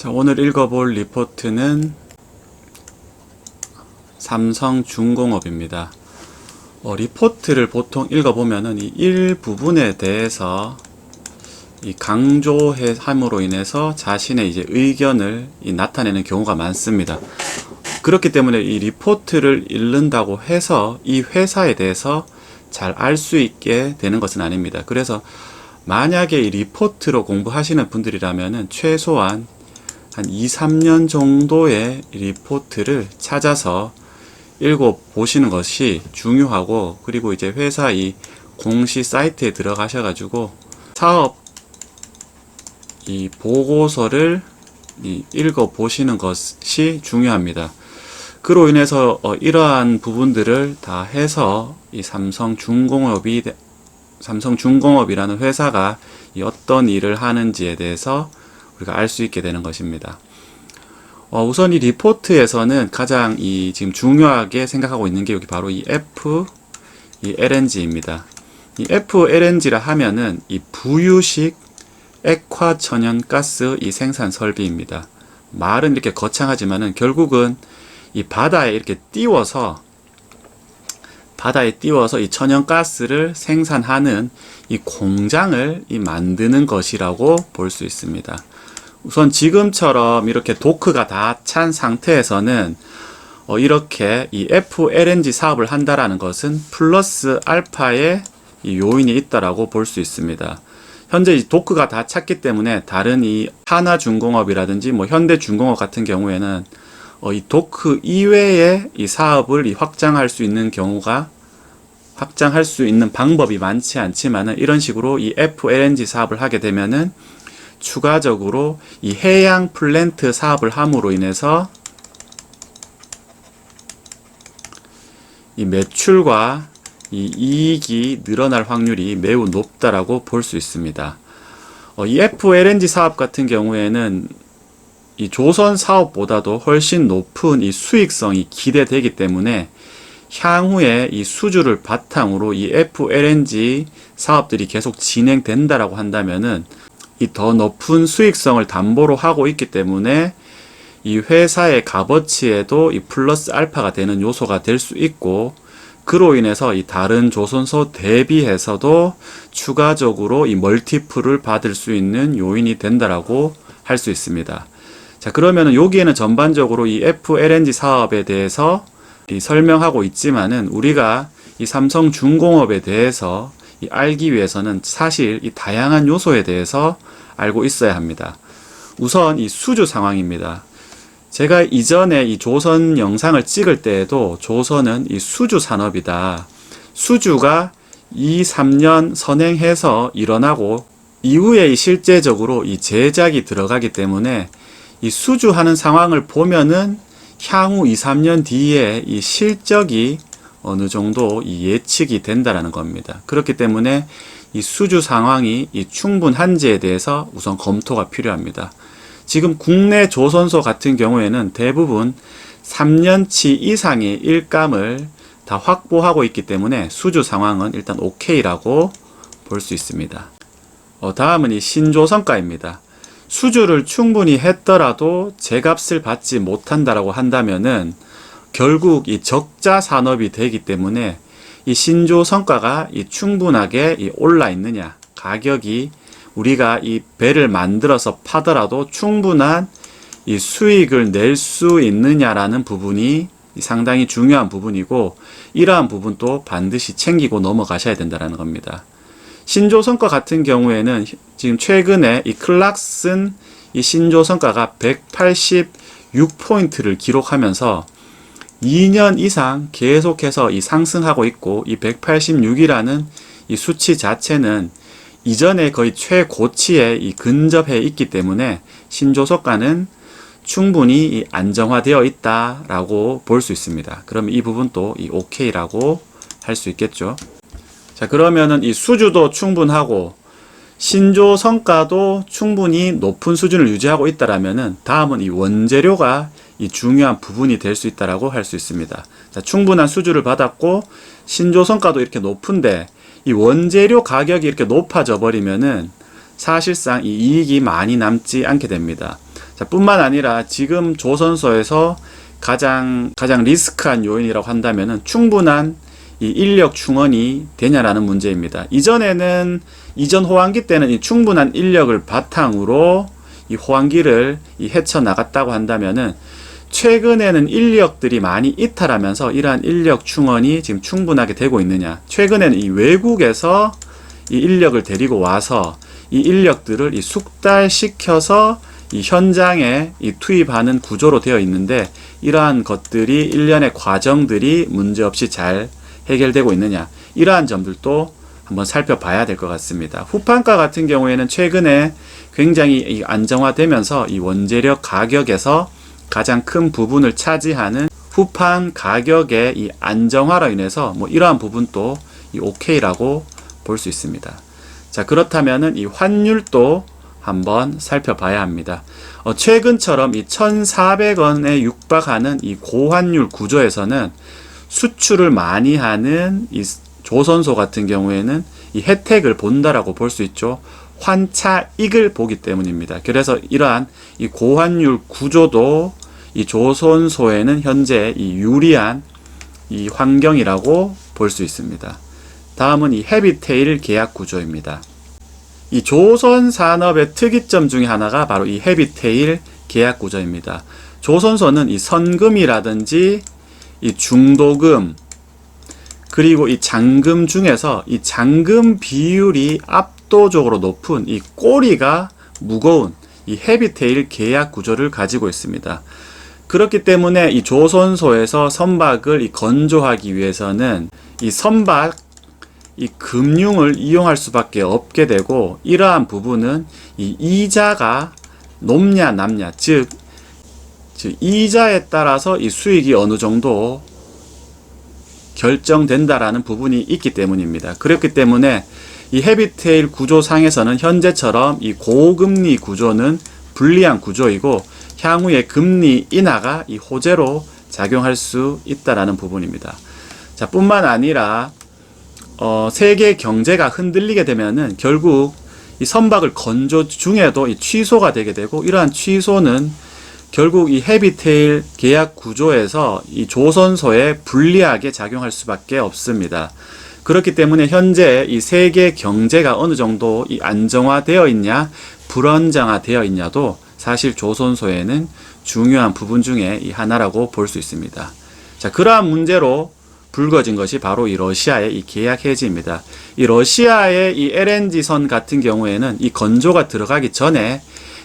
자, 오늘 읽어볼 리포트는 삼성중공업입니다. 리포트를 보통 읽어보면은 이 일부분에 대해서 이 강조함으로 인해서 자신의 이제 의견을 나타내는 경우가 많습니다. 그렇기 때문에 이 리포트를 읽는다고 해서 이 회사에 대해서 잘 알 수 있게 되는 것은 아닙니다. 그래서 만약에 이 리포트로 공부하시는 분들이라면은 최소한 한 2, 3년 정도의 리포트를 찾아서 읽어보시는 것이 중요하고, 그리고 이제 회사 이 공시 사이트에 들어가셔가지고 사업 이 보고서를 읽어보시는 것이 중요합니다. 그로 인해서 이러한 부분들을 다 해서 이 삼성중공업이라는 회사가 어떤 일을 하는지에 대해서 우리가 알 수 있게 되는 것입니다. 우선 이 리포트에서는 가장 지금 중요하게 생각하고 있는 게 여기 바로 이 FLNG입니다. 이 FLNG라 하면은 이 부유식 액화 천연가스 이 생산 설비입니다. 말은 이렇게 거창하지만은 결국은 이 바다에 띄워서 이 천연가스를 생산하는 이 공장을 만드는 것이라고 볼 수 있습니다. 우선 지금처럼 이렇게 도크가 다 찬 상태에서는 이렇게 이 FLNG 사업을 한다라는 것은 플러스 알파의 이 요인이 있다라고 볼 수 있습니다. 현재 이 도크가 다 찼기 때문에 다른 이 하나중공업이라든지 현대중공업 같은 경우에는 이 도크 이외에 이 사업을 확장할 수 있는 방법이 많지 않지만은, 이런 식으로 이 FLNG 사업을 하게 되면은 추가적으로 이 해양 플랜트 사업을 함으로 인해서 이 매출과 이 이익이 늘어날 확률이 매우 높다라고 볼 수 있습니다. 이 FLNG 사업 같은 경우에는 이 조선 사업보다도 훨씬 높은 이 수익성이 기대되기 때문에 향후에 이 수주를 바탕으로 이 FLNG 사업들이 계속 진행된다라고 한다면은 이 더 높은 수익성을 담보로 하고 있기 때문에 이 회사의 값어치에도 이 플러스 알파가 되는 요소가 될 수 있고, 그로 인해서 이 다른 조선소 대비해서도 추가적으로 이 멀티플을 받을 수 있는 요인이 된다라고 할 수 있습니다. 자, 그러면은 여기에는 전반적으로 이 FLNG 사업에 대해서 설명하고 있지만은, 우리가 이 삼성중공업에 대해서 알기 위해서는 사실 이 다양한 요소에 대해서 알고 있어야 합니다. 우선 이 수주 상황입니다. 제가 이전에 이 조선 영상을 찍을 때에도 조선은 이 수주 산업이다, 수주가 2, 3년 선행해서 일어나고 이후에 실제적으로 이 제작이 들어가기 때문에 이 수주하는 상황을 보면은 향후 2, 3년 뒤에 이 실적이 어느 정도 이 예측이 된다라는 겁니다. 그렇기 때문에 이 수주 상황이 충분한지에 대해서 우선 검토가 필요합니다. 지금 국내 조선소 같은 경우에는 대부분 3년치 이상의 일감을 다 확보하고 있기 때문에 수주 상황은 일단 오케이라고 볼 수 있습니다. 다음은 이 신조성가입니다. 수주를 충분히 했더라도 제값을 받지 못한다라고 한다면은 결국 이 적자 산업이 되기 때문에 이 신조 성과가 충분하게 올라 있느냐, 가격이 우리가 이 배를 만들어서 파더라도 충분한 이 수익을 낼 수 있느냐라는 부분이 상당히 중요한 부분이고, 이러한 부분도 반드시 챙기고 넘어가셔야 된다는 겁니다. 신조 성과 같은 경우에는 지금 최근에 이 클락슨 이 신조 성과가 186포인트를 기록하면서 2년 이상 계속해서 상승하고 있고, 이 186이라는 이 수치 자체는 이전에 거의 최고치에 근접해 있기 때문에 신조성과는 충분히 안정화되어 있다라고 볼 수 있습니다. 그럼 이 부분도 오케이라고 할 수 있겠죠. 자, 그러면은 이 수주도 충분하고 신조 성과도 충분히 높은 수준을 유지하고 있다라면은 다음은 이 원재료가 이 중요한 부분이 될 수 있다라고 할 수 있습니다. 자, 충분한 수주를 받았고 신조 성과도 이렇게 높은데 이 원재료 가격이 이렇게 높아져 버리면은 사실상 이 이익이 많이 남지 않게 됩니다. 자, 뿐만 아니라 지금 조선소에서 가장 리스크한 요인이라고 한다면은 충분한 이 인력 충원이 되냐라는 문제입니다. 이전 호황기 때는 이 충분한 인력을 바탕으로 이 호황기를 헤쳐 나갔다고 한다면은 최근에는 인력들이 많이 이탈하면서 이러한 인력 충원이 지금 충분하게 되고 있느냐. 최근에는 이 외국에서 이 인력을 데리고 와서 이 인력들을 이 숙달시켜서 이 현장에 이 투입하는 구조로 되어 있는데 이러한 것들이 일련의 과정들이 문제없이 잘 해결되고 있느냐. 이러한 점들도 한번 살펴봐야 될 것 같습니다. 후판가 같은 경우에는 최근에 굉장히 안정화되면서 이 원재력 가격에서 가장 큰 부분을 차지하는 후판 가격의 이 안정화로 인해서 뭐 이러한 부분도 이 오케이라고 볼 수 있습니다. 자, 그렇다면은 이 환율도 한번 살펴봐야 합니다. 최근처럼 이 1,400원에 육박하는 이 고환율 구조에서는 수출을 많이 하는 이 조선소 같은 경우에는 이 혜택을 본다라고 볼 수 있죠. 환차익을 보기 때문입니다. 그래서 이러한 이 고환율 구조도 이 조선소에는 현재 이 유리한 이 환경이라고 볼 수 있습니다. 다음은 이 헤비테일 계약 구조입니다. 이 조선 산업의 특이점 중에 하나가 바로 이 헤비테일 계약 구조입니다. 조선소는 이 선금이라든지 이 중도금 그리고 이 잔금 중에서 이 잔금 비율이 압도적으로 높은 이 꼬리가 무거운 이 헤비테일 계약 구조를 가지고 있습니다. 그렇기 때문에 이 조선소에서 선박을 이 건조하기 위해서는 이 선박 이 금융을 이용할 수밖에 없게 되고 이러한 부분은 이 이자가 높냐 낮냐 즉 이자에 따라서 이 수익이 어느 정도 결정된다라는 부분이 있기 때문입니다. 그렇기 때문에 이 헤비테일 구조상에서는 현재처럼 이 고금리 구조는 불리한 구조이고 향후에 금리 인하가 이 호재로 작용할 수 있다라는 부분입니다. 자, 뿐만 아니라 세계 경제가 흔들리게 되면은 결국 이 선박을 건조 중에도 이 취소가 되게 되고 이러한 취소는 결국 이 헤비테일 계약 구조에서 이 조선소에 불리하게 작용할 수밖에 없습니다. 그렇기 때문에 현재 이 세계 경제가 어느 정도 이 안정화되어 있냐 불안정화되어 있냐도 사실 조선소에는 중요한 부분 중에 이 하나라고 볼 수 있습니다. 자, 그러한 문제로 불거진 것이 바로 이 러시아의 이 계약 해지입니다. 이 러시아의 이 LNG선 같은 경우에는 이 건조가 들어가기 전에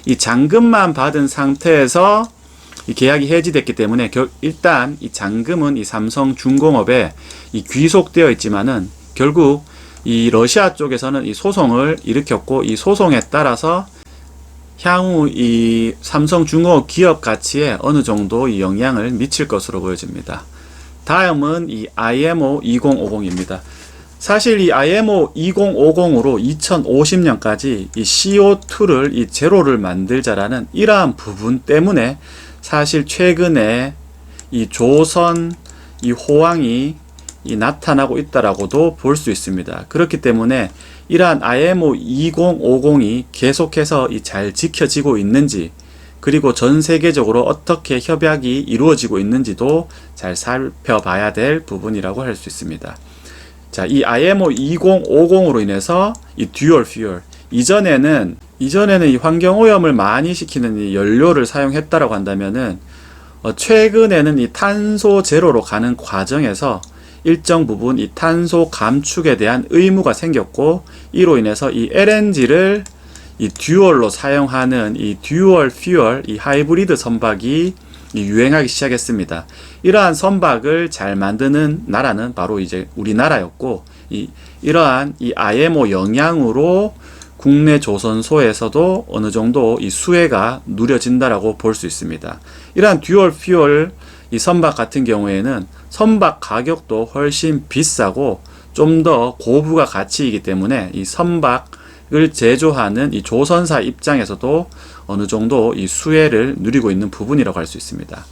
이 잔금만 받은 상태에서 이 계약이 해지됐기 때문에 일단 이 잔금은 이 삼성중공업에 이 귀속되어 있지만은 결국 이 러시아 쪽에서는 이 소송을 일으켰고 이 소송에 따라서 향후 이 삼성중공업 기업 가치에 어느 정도 이 영향을 미칠 것으로 보여집니다. 다음은 이 IMO 2050입니다. 사실 이 IMO 2050으로 2050년까지 이 CO2를 이 제로를 만들자라는 이러한 부분 때문에 사실 최근에 이 조선 이 호황이 이 나타나고 있다라고도 볼 수 있습니다. 그렇기 때문에 이러한 IMO 2050이 계속해서 이 잘 지켜지고 있는지 그리고 전 세계적으로 어떻게 협약이 이루어지고 있는지도 잘 살펴봐야 될 부분이라고 할 수 있습니다. 자, 이 IMO 2050으로 인해서 이 듀얼 퓨얼 이전에는 이 환경 오염을 많이 시키는 이 연료를 사용했다라고 한다면은 최근에는 이 탄소 제로로 가는 과정에서 일정 부분 이 탄소 감축에 대한 의무가 생겼고 이로 인해서 이 LNG를 이 듀얼로 사용하는 이 듀얼 퓨얼 이 하이브리드 선박이 유행하기 시작했습니다. 이러한 선박을 잘 만드는 나라는 바로 이제 우리나라였고 이러한 이 IMO 영향으로 국내 조선소에서도 어느 정도 이 수혜가 누려진다라고 볼 수 있습니다. 이러한 듀얼 퓨얼 이 선박 같은 경우에는 선박 가격도 훨씬 비싸고 좀 더 고부가 가치이기 때문에 이 선박을 제조하는 이 조선사 입장에서도 어느 정도 이 수혜를 누리고 있는 부분이라고 할 수 있습니다.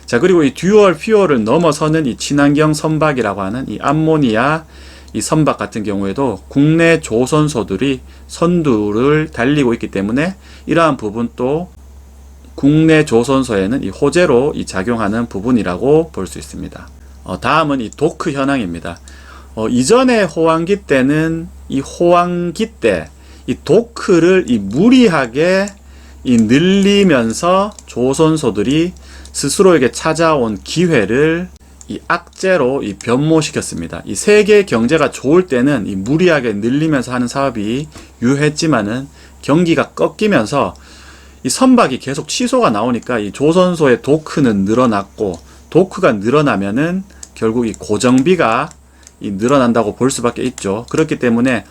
자, 그리고 이 듀얼 퓨얼을 넘어서는 이 친환경 선박이라고 하는 이 암모니아 이 선박 같은 경우에도 국내 조선소들이 선두를 달리고 있기 때문에 이러한 부분도 국내 조선소에는 이 호재로 이 작용하는 부분이라고 볼 수 있습니다. 다음은 이 도크 현황입니다. 이전에 호황기 때는 이 호황기 때 이 도크를 이 무리하게 이 늘리면서 조선소들이 스스로에게 찾아온 기회를 이 악재로 이 변모시켰습니다. 이 세계 경제가 좋을 때는 이 무리하게 늘리면서 하는 사업이 유효했지만은 경기가 꺾이면서 이 선박이 계속 취소가 나오니까 이 조선소의 도크는 늘어났고, 도크가 늘어나면은 결국 이 고정비가 이 늘어난다고 볼 수밖에 있죠. 그렇기 때문에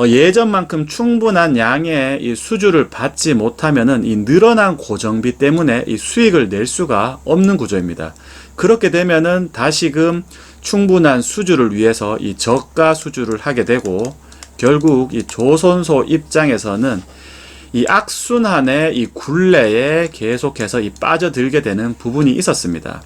예전만큼 충분한 양의 이 수주를 받지 못하면은 이 늘어난 고정비 때문에 이 수익을 낼 수가 없는 구조입니다. 그렇게 되면은 다시금 충분한 수주를 위해서 이 저가 수주를 하게 되고, 결국 이 조선소 입장에서는 이 악순환의 이 굴레에 계속해서 이 빠져들게 되는 부분이 있었습니다.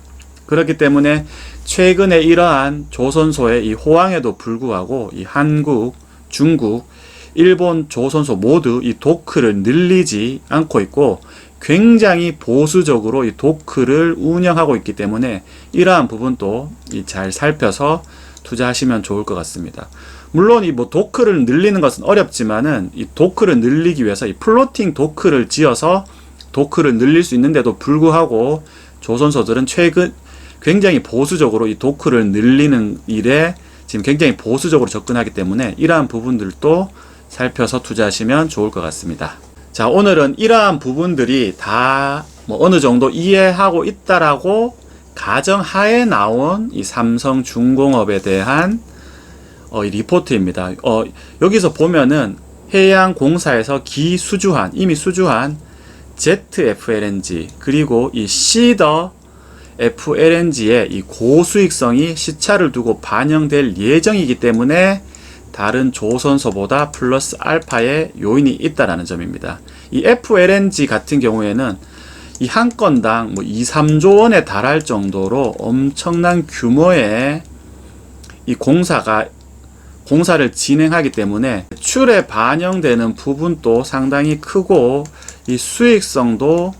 그렇기 때문에 최근에 이러한 조선소의 이 호황에도 불구하고 이 한국, 중국, 일본 조선소 모두 이 도크를 늘리지 않고 있고 굉장히 보수적으로 이 도크를 운영하고 있기 때문에 이러한 부분도 잘 살펴서 투자하시면 좋을 것 같습니다. 물론 이 도크를 늘리는 것은 어렵지만은 이 도크를 늘리기 위해서 이 플로팅 도크를 지어서 도크를 늘릴 수 있는데도 불구하고 조선소들은 최근 굉장히 보수적으로 이 도크를 늘리는 일에 지금 굉장히 보수적으로 접근하기 때문에 이러한 부분들도 살펴서 투자하시면 좋을 것 같습니다. 자, 오늘은 이러한 부분들이 다 어느 정도 이해하고 있다라고 가정하에 나온 이 삼성중공업에 대한 이 리포트입니다. 여기서 보면은 해양공사에서 기수주한, 이미 수주한 ZFLNG 그리고 이 시더 FLNG의 이 고수익성이 시차를 두고 반영될 예정이기 때문에 다른 조선소보다 플러스 알파의 요인이 있다라는 점입니다. 이 FLNG 같은 경우에는 이 한 건당 2, 3조 원에 달할 정도로 엄청난 규모의 이 공사를 진행하기 때문에 매출에 반영되는 부분도 상당히 크고 이 수익성도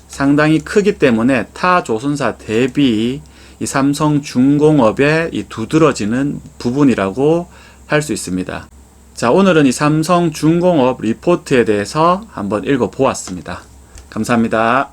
상당히 크기 때문에 타 조선사 대비 이 삼성중공업에 이 두드러지는 부분이라고 할 수 있습니다. 자, 오늘은 이 삼성중공업 리포트에 대해서 한번 읽어보았습니다. 감사합니다.